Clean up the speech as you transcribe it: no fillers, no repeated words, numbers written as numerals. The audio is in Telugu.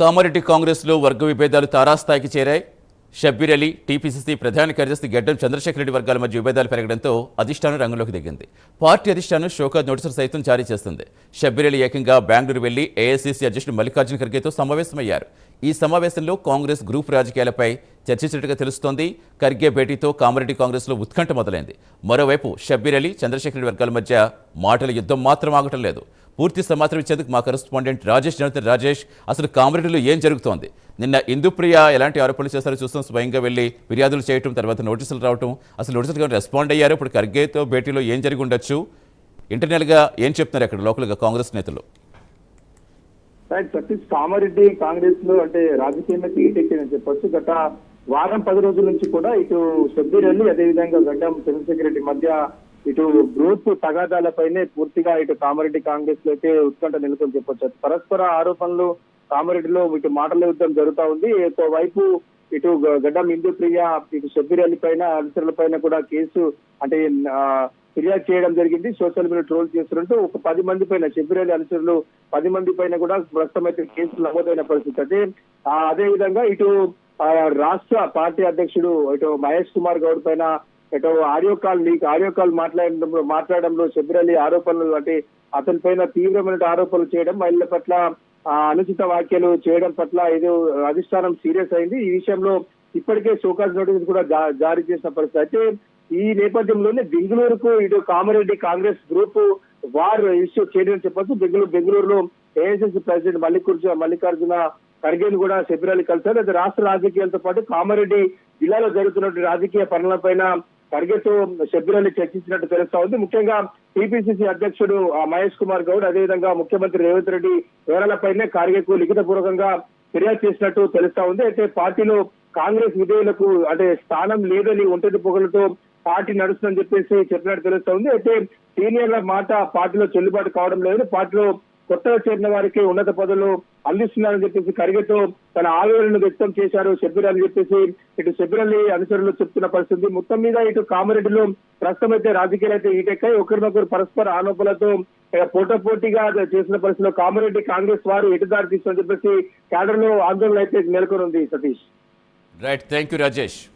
కామారెడ్డి కాంగ్రెస్లో వర్గ విభేదాలు తారాస్థాయికి చేరాయి. షబ్బీర్ అలీ, టీపీసీసీ ప్రధాన కార్యదర్శి గడ్డం చంద్రశేఖర్ రెడ్డి వర్గాల మధ్య విభేదాలు పెరగడంతో అధిష్టానం రంగంలోకి దిగింది. పార్టీ అధిష్టానం షోకాజ్ నోటీసులు సైతం జారీ చేస్తుంది. షబ్బీర్ అలీ ఏకంగా బెంగళూరు వెళ్లి ఏఐసీసీ అధ్యక్షుడు మల్లికార్జున ఖర్గేతో సమావేశమయ్యారు. ఈ సమావేశంలో కాంగ్రెస్ గ్రూప్ రాజకీయాలపై చర్చించినట్టుగా తెలుస్తోంది. ఖర్గే భేటీతో కామారెడ్డి కాంగ్రెస్లో ఉత్కంఠ మొదలైంది. మరోవైపు షబ్బీర్ అలీ, చంద్రశేఖర్ రెడ్డి వర్గాల మధ్య మాటల యుద్ధం మాత్రం ఆగటం లేదు. పూర్తి సమాచారం ఇచ్చేందుకు మా కరెస్పాండెంట్ రాజేష్ జనతన్. రాజేష్, అసలు కామారెడ్డిలో ఏం జరుగుతోంది? నిన్న ఇందుప్రియ ఎలాంటి ఆరోపణలు చేస్తారో చూస్తాం. స్వయంగా వెళ్ళి ఫిర్యాదులు చేయటం, తర్వాత నోటీసులు రావటం, అసలు నోటీసులు రెస్పాండ్ అయ్యారు. ఇప్పుడు ఖర్గేతో భేటీలో ఏం జరిగి ఉండొచ్చు? ఇంటర్నల్గా ఏం చెప్తున్నారు అక్కడ లోకల్గా కాంగ్రెస్ నేతలు? సతీష్, కామారెడ్డి కాంగ్రెస్ లో అంటే రాజకీయంగా తీటెక్కిందని చెప్పొచ్చు. గత వారం 10 రోజుల నుంచి కూడా ఇటు షబ్బీర్ అలీ, అదేవిధంగా గడ్డం చంద్రశేఖర్ రెడ్డి మధ్య ఇటు గ్రూప్ తగాదాలపైనే పూర్తిగా ఇటు కామారెడ్డి కాంగ్రెస్ లో అయితే ఉత్కంఠ నెలకొని చెప్పొచ్చు. పరస్పర ఆరోపణలు కామారెడ్డిలో ఇటు మాటల యుద్ధం జరుగుతా ఉంది. వైపు ఇటు గడ్డం ఇందుప్రియ, ఇటు షబ్బీర్ అలీ పైన, అనుచరుల పైన కూడా కేసు అంటే ఫిర్యాదు చేయడం జరిగింది. సోషల్ మీడియా ట్రోల్ చేస్తున్నట్టు ఒక 10 మంది పైన, షబ్బీర్ అలీ అనుచరులు 10 మంది పైన కూడా ప్రస్తుతం అయితే కేసులు నమోదైన పరిస్థితి. అయితే అదే విధంగా ఇటు రాష్ట్ర పార్టీ అధ్యక్షుడు ఇటు మహేష్ కుమార్ గౌడ్ పైన ఇటు ఆడియో కాల్ మాట్లాడడంలో షబ్బీర్ అలీ ఆరోపణలు అంటే అతని పైన తీవ్రమైన ఆరోపణలు చేయడం, మహిళల పట్ల అనుచిత వ్యాఖ్యలు చేయడం పట్ల ఇది అధిష్టానం సీరియస్ అయింది. ఈ విషయంలో ఇప్పటికే షోకాజ్ నోటీసులు కూడా జారీ చేసిన పరిస్థితి. అయితే ఈ నేపథ్యంలోనే బెంగళూరుకు ఇటు Kamareddy Congress group war issue చేయడం చెప్పొచ్చు. బెంగళూరులో ఏఐసీసీ ప్రెసిడెంట్ మల్లికార్జున ఖర్గేను కూడా షబ్బీర్ అలీ కలిశారు. అయితే రాష్ట్ర రాజకీయాలతో పాటు కామారెడ్డి జిల్లాలో జరుగుతున్నటువంటి రాజకీయ పనులపైన ఖర్గేతో షబ్బీర్ అలీ చర్చించినట్టు తెలుస్తా ఉంది. ముఖ్యంగా టీపీసీసీ అధ్యక్షుడు మహేష్ కుమార్ గౌడ్, అదేవిధంగా ముఖ్యమంత్రి రేవంత్ రెడ్డి వివరాలపైనే ఖర్గేకు లిఖిత పూర్వకంగా ఫిర్యాదు చేసినట్టు తెలుస్తా ఉంది. అయితే పార్టీలో కాంగ్రెస్ విధేయులకు అంటే స్థానం లేదని ఒంటరి పొగలతో పార్టీ నడుస్తుందని చెప్పినట్టు తెలుస్తా ఉంది. అయితే సీనియర్ల మాట పార్టీలో చెల్లుబాటు కావడం లేదు, పార్టీలో కొత్తగా చేరిన వారికి ఉన్నత పదవులు అందిస్తున్నారని చెప్పేసి ఖర్గేతో తన ఆవేదనను వ్యక్తం చేశారు షబ్బీర్ అని చెప్పేసి ఇటు షబ్బీర్ అలీ అనుచరులు చెప్తున్న పరిస్థితి. మొత్తం మీద ఇటు కామారెడ్డిలో ప్రస్తుతం అయితే రాజకీయాలు అయితే ఈటెక్కాయి. ఒకరినొకరు పరస్పర ఆరోపణలతో పోటాపోటీగా చేసిన పరిస్థితిలో కామారెడ్డి కాంగ్రెస్ వారు ఎటుదారి తీస్తుందని చెప్పేసి క్యాడర్ లో ఆందోళన అయితే నెలకొని ఉంది. Satish, right, thank you Rajesh.